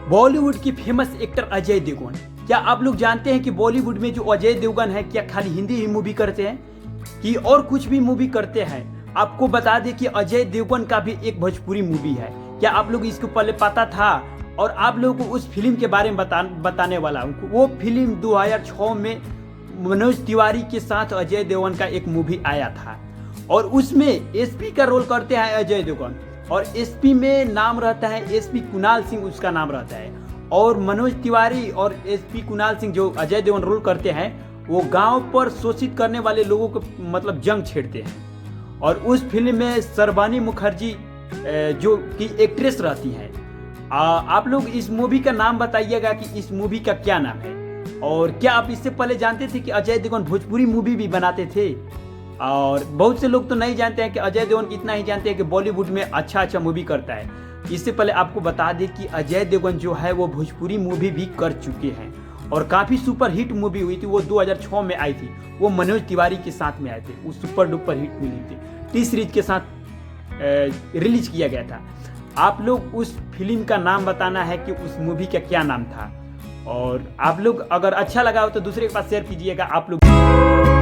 बॉलीवुड की famous actor Ajay Devgan. क्या आप लोग जानते हैं कि बॉलीवुड में जो अजय देवगन है क्या खाली हिंदी ही मूवी करते हैं कि और कुछ भी मूवी करते हैं? आपको बता दें कि अजय देवगन का भी एक भोजपुरी मूवी है। क्या आप लोग इसको पहले पता था? और आप लोगों को उस फिल्म के बारे में बताने वाला हूँ। वो फिल्म 2006 में मनोज तिवारी के साथ अजय देवगन का एक मूवी आया था और उसमें एसपी का रोल करते हैं अजय देवगन और एसपी में नाम रहता है एसपी कुणाल सिंह, उसका नाम रहता है। और मनोज तिवारी और एसपी कुणाल सिंह जो अजय देवगन रोल करते हैं वो गांव पर शोषित करने वाले लोगों को मतलब जंग छेड़ते हैं। और उस फिल्म में शर्बानी मुखर्जी जो कि एक्ट्रेस रहती हैं। आप लोग इस मूवी का नाम बताइएगा कि इस मूवी का क्या नाम है। और क्या आप इससे पहले जानते थे कि अजय देवगन भोजपुरी मूवी भी बनाते थे? और बहुत से लोग तो नहीं जानते हैं कि अजय देवगन इतना ही जानते हैं कि बॉलीवुड में अच्छा मूवी करता है। इससे पहले आपको बता दें कि अजय देवगन जो है वो भोजपुरी मूवी भी कर चुके हैं और काफ़ी सुपर हिट मूवी हुई थी। वो 2006 में आई थी, वो मनोज तिवारी के साथ में आए थे। वो सुपर डुपर हिट मिली थी, टी सीरीज के साथ रिलीज किया गया था। आप लोग उस फिल्म का नाम बताना है कि उस मूवी का क्या नाम था। और आप लोग अगर अच्छा लगा हो तो दूसरे के पास शेयर कीजिएगा। आप लोग